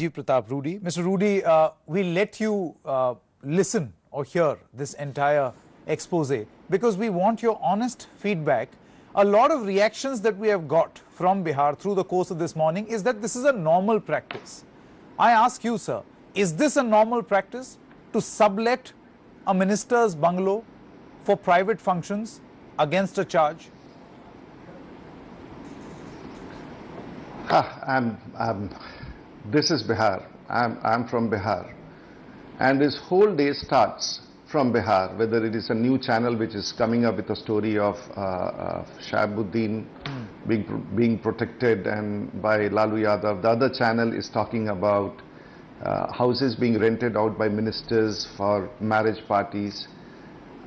Pratap, Rudy. Mr. Rudy, we let you listen or hear this entire expose because we want your honest feedback. A lot of reactions that we have got from Bihar through the course of this morning is that this is a normal practice. I ask you, sir, is this a normal practice to sublet a minister's bungalow for private functions against a charge? This is Bihar. I'm from Bihar, and this whole day starts from Bihar. Whether it is a new channel which is coming up with a story of Shahabuddin being protected and by Lalu Yadav, the other channel is talking about houses being rented out by ministers for marriage parties.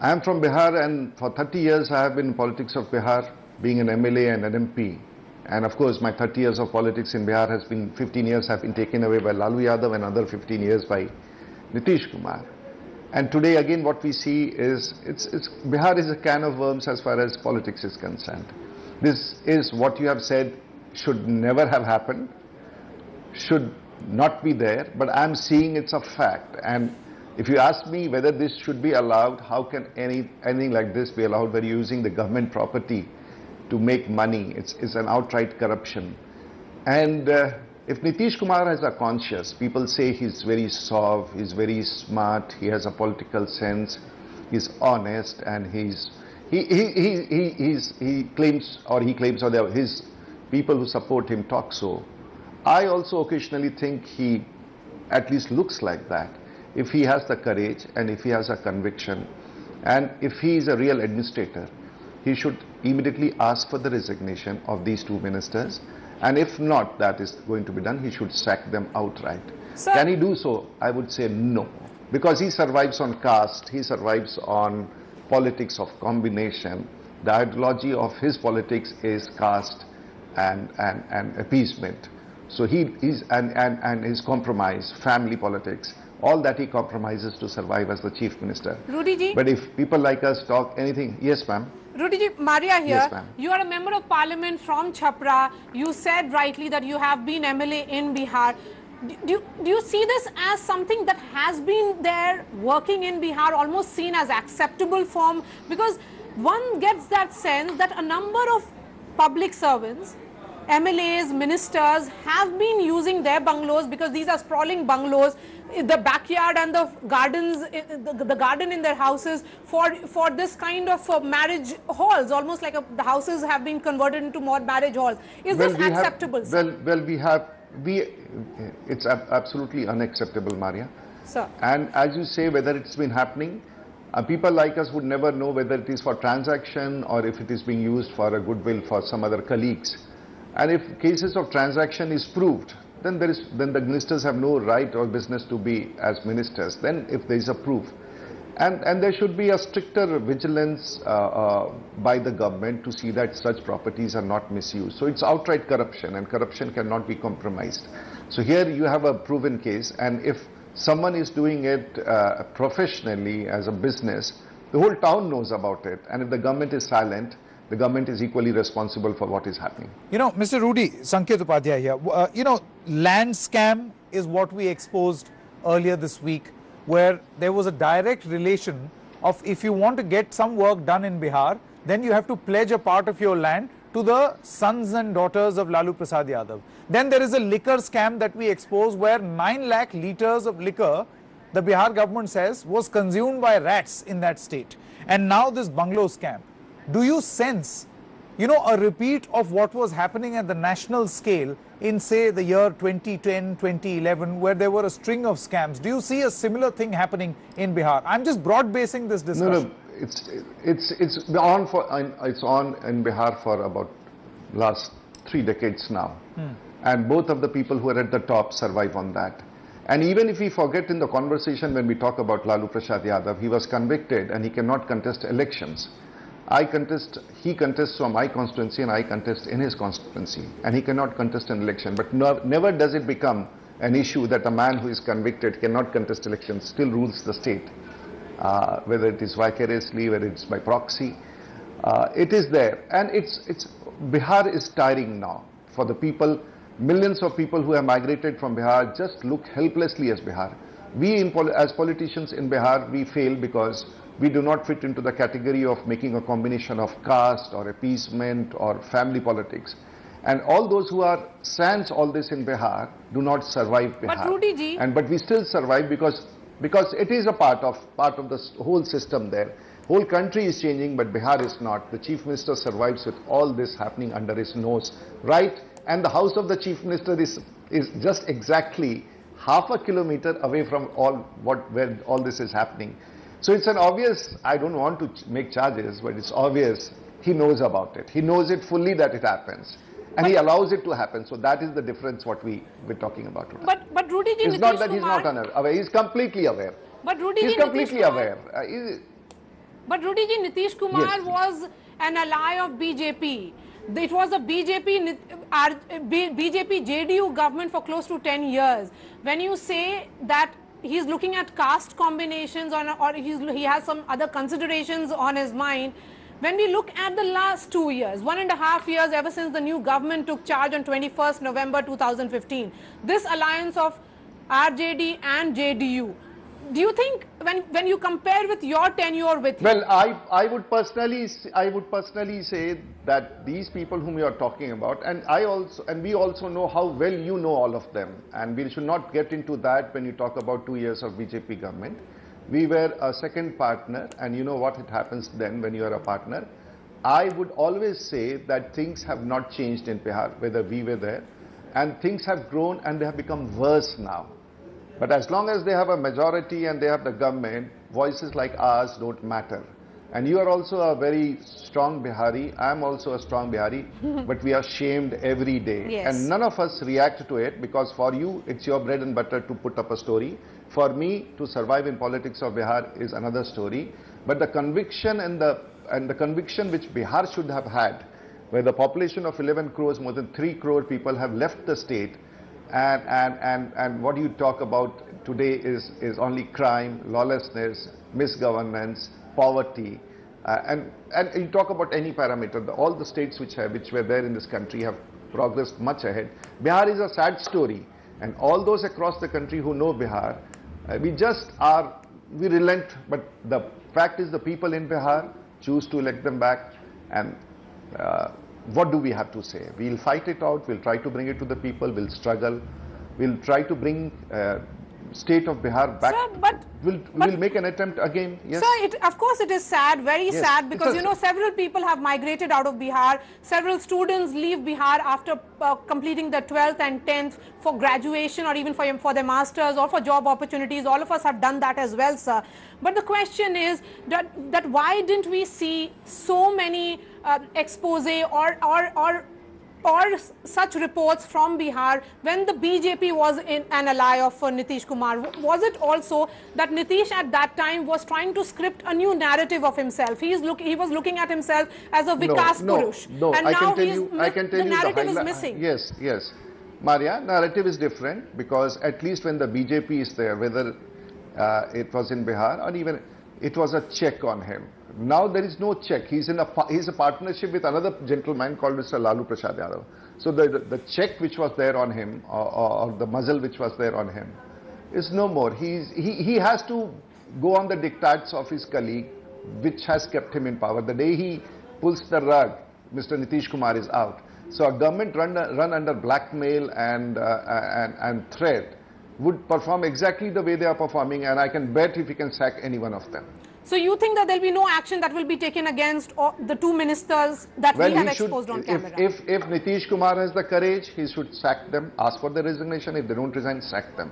I am from Bihar, and for 30 years I have been in politics of Bihar, being an MLA and an MP. And of course, my 30 years of politics in Bihar has been, 15 years have been taken away by Lalu Yadav and another 15 years by Nitish Kumar. And today again what we see is, Bihar is a can of worms as far as politics is concerned. This is what you have said should never have happened, should not be there, but I'm seeing it's a fact. And if you ask me whether this should be allowed, how can anything like this be allowed? We're using the government property to make money. It's an outright corruption. And if Nitish Kumar has a conscience, people say he's very soft, he's very smart, he has a political sense, he's honest, and he claims, or his people who support him talk so. I also occasionally think he at least looks like that. If he has the courage and if he has a conviction and if he is a real administrator, he should immediately ask for the resignation of these two ministers, and if not that is going to be done, he should sack them outright. Sir, can he do so? I would say no, because he survives on caste, he survives on politics of combination. The ideology of his politics is caste and appeasement. So he's his compromise, family politics, all that he compromises to survive as the chief minister. Rudy ji. But if people like us talk anything, yes ma'am. Rudy ji, Maria here. Yes, ma'am. You are a member of parliament from Chhapra. You said rightly that you have been MLA in Bihar. Do you see this as something that has been there working in Bihar, almost seen as acceptable form? Because one gets that sense that a number of public servants, MLAs, ministers have been using their bungalows, because these are sprawling bungalows, the backyard and the gardens, the garden in their houses for this kind of marriage halls, almost like the houses have been converted into more marriage halls. Is this acceptable? It's absolutely unacceptable, Maria. Sir. And as you say, whether it's been happening, people like us would never know whether it is for transaction or if it is being used for a goodwill for some other colleagues. And if cases of transaction is proved, then the ministers have no right or business to be as ministers. Then if there is a proof, and there should be a stricter vigilance by the government to see that such properties are not misused. So it's outright corruption, and corruption cannot be compromised. So here you have a proven case, and if someone is doing it professionally as a business, the whole town knows about it, and if the government is silent, the government is equally responsible for what is happening. You know, Mr. Rudy, Sanket Upadhyay here, you know, land scam is what we exposed earlier this week, where there was a direct relation of if you want to get some work done in Bihar, then you have to pledge a part of your land to the sons and daughters of Lalu Prasad Yadav. Then there is a liquor scam that we exposed where 9 lakh liters of liquor, the Bihar government says, was consumed by rats in that state. And now this bungalow scam. Do you sense, you know, a repeat of what was happening at the national scale in, say, the year 2010, 2011, where there were a string of scams? Do you see a similar thing happening in Bihar? I'm just broad-basing this discussion. No, it's on in Bihar for about last 3 decades now. And both of the people who are at the top survive on that. And even if we forget in the conversation when we talk about Lalu Prasad Yadav, he was convicted and he cannot contest elections. He contests from my constituency and I contest in his constituency, and he cannot contest an election. But never does it become an issue that a man who is convicted cannot contest elections, still rules the state, whether it is vicariously, whether it's by proxy. It is there, and Bihar is tiring now for the people Millions of people who have migrated from Bihar just look helplessly as Bihar. We as politicians in Bihar, we fail because we do not fit into the category of making a combination of caste or appeasement or family politics. And all those who are sans all this in Bihar do not survive Bihar. But Rudy ji, But we still survive because it is a part of the whole system there. Whole country is changing, but Bihar is not. The Chief Minister survives with all this happening under his nose, right? And the house of the Chief Minister is just exactly half a kilometer away from where all this is happening. So it's an obvious, I don't want to make charges, but it's obvious he knows about it. He knows it fully that it happens. And he allows it to happen. So that is the difference what we're talking about today. but Rudy ji, It's not that he's not unaware. He's completely aware. But Rudy He's ji, completely aware. But Rudy ji, Nitish Kumar Yes, please. was an ally of BJP. It was a BJP JDU government for close to 10 years. When you say that he's looking at caste combinations or he has some other considerations on his mind, when we look at the last 2 years, 1.5 years ever since the new government took charge on 21st November 2015, this alliance of RJD and JDU, do you think when you compare with your tenure with him? Well, I would personally say that these people whom you are talking about, and we also know how well you know all of them, and we should not get into that when you talk about 2 years of BJP government. We were a second partner, and you know what it happens then when you are a partner. I would always say that things have not changed in Bihar, whether we were there, and things have grown and they have become worse now. But as long as they have a majority and they have the government, voices like ours don't matter. And you are also a very strong Bihari. I am also a strong Bihari, but we are shamed every day. Yes. And none of us react to it because for you, it's your bread and butter to put up a story. For me, to survive in politics of Bihar is another story. But the conviction and the conviction which Bihar should have had, where the population of 11 crores, more than 3 crore people have left the state, and what you talk about today is only crime, lawlessness, misgovernance, poverty, and you talk about any parameter. All the states which were there in this country have progressed much ahead. Bihar is a sad story, and all those across the country who know Bihar, we relent, but the fact is the people in Bihar choose to elect them back, and what do we have to say? We'll fight it out, we'll try to bring it to the people, we'll struggle, we'll try to bring state of Bihar back. Sir, but we'll make an attempt again. Yes. Sir, of course it is sad, very Yes, sad, because you know several people have migrated out of Bihar. Several students leave Bihar after completing the 12th and 10th for graduation or even for their masters or for job opportunities. All of us have done that as well, sir. But the question is that why didn't we see so many expose or such reports from Bihar when the BJP was an ally of Nitish Kumar? Was it also that Nitish at that time was trying to script a new narrative of himself? He was looking at himself as a Vikas Purush. No, and I now can tell you the narrative is missing. Yes. Maria, narrative is different because at least when the BJP is there, whether it was in Bihar or even it was a check on him. Now there is no check. He's a partnership with another gentleman called Mr. Lalu Prasad Yadav. So the check which was there on him or the muzzle which was there on him is no more. He has to go on the diktats of his colleague, which has kept him in power. The day he pulls the rug, Mr. Nitish Kumar is out. So a government run under blackmail and threat would perform exactly the way they are performing, and I can bet if he can sack any one of them. So you think that there will be no action that will be taken against the two ministers that we have exposed on camera? If Nitish Kumar has the courage, he should sack them, ask for the resignation. If they don't resign, sack them.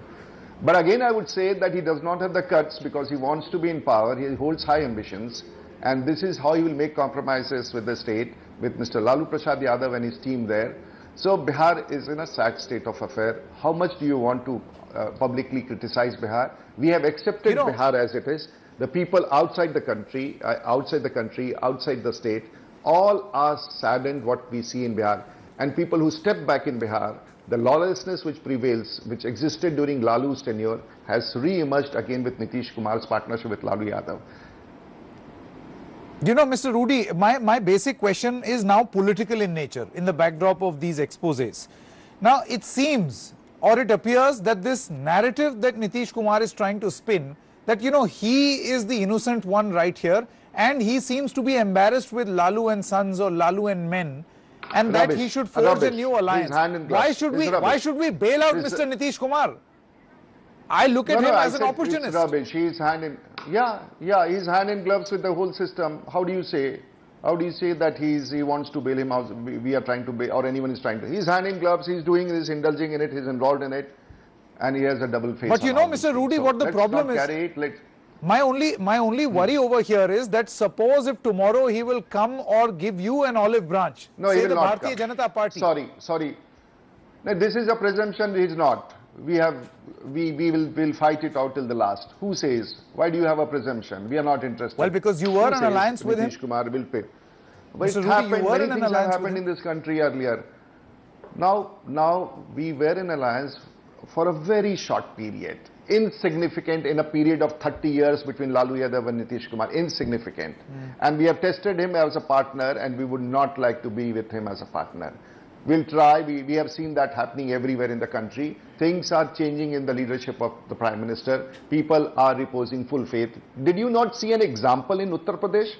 But again, I would say that he does not have the guts because he wants to be in power. He holds high ambitions, and this is how he will make compromises with the state, with Mr. Lalu Prasad Yadav and his team there. So Bihar is in a sad state of affair. How much do you want to publicly criticize Bihar? We have accepted Bihar as it is. The people outside the country, outside the state, all are saddened what we see in Bihar. And people who step back in Bihar, the lawlessness which prevails, which existed during Lalu's tenure, has re-emerged again with Nitish Kumar's partnership with Lalu Yadav. You know, Mr. Rudy, my basic question is now political in nature in the backdrop of these exposés. Now, it seems or it appears that this narrative that Nitish Kumar is trying to spin, that, you know, he is the innocent one right here, and he seems to be embarrassed with Lalu and Sons or Lalu and Men, and that he should forge a new alliance. Why should we bail out Mr. Nitish Kumar? I look at him as an opportunist. It's rubbish. He's hand in, he's hand in gloves with the whole system. How do you say that he wants to bail him out? We are trying to bail, or anyone is trying to. He's hand in gloves. He's doing this, indulging in it. He's involved in it, and he has a double face. But you know, Mr. Rudy, what the problem is. My only worry over here is that suppose if tomorrow he will come or give you an olive branch, no, say he will the not Bharatiya come. Janata Party. Sorry. No, this is a presumption. He's not. We will fight it out till the last. Who says? Why do you have a presumption? We are not interested. Well, because you were in alliance with him. Nitish Kumar will pay. But Mr. it Rudy, happened. you were Many in an things have alliance happened in this country earlier. Now we were in alliance for a very short period. Insignificant in a period of 30 years between Lalu Yadav and Nitish Kumar. Insignificant. And we have tested him as a partner, and we would not like to be with him as a partner. We'll try. We have seen that happening everywhere in the country. Things are changing in the leadership of the Prime Minister. People are reposing full faith. Did you not see an example in Uttar Pradesh?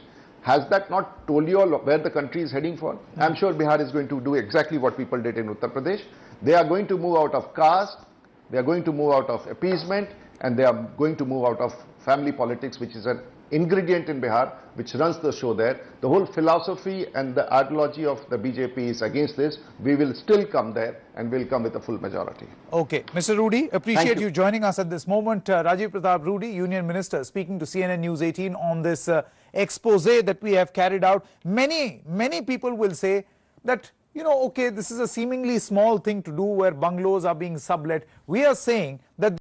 Has that not told you all where the country is heading for? I'm sure Bihar is going to do exactly what people did in Uttar Pradesh. They are going to move out of caste, they are going to move out of appeasement, and they are going to move out of family politics, which is an ingredient in Bihar, which runs the show there. The whole philosophy and the ideology of the BJP is against this. We will still come there, and we'll come with a full majority. Okay. Mr. Rudy, appreciate you joining us at this moment. Rajiv Pratap Rudy, Union Minister, speaking to CNN News 18 on this expose that we have carried out. Many people will say that, you know, okay, this is a seemingly small thing to do where bungalows are being sublet. We are saying that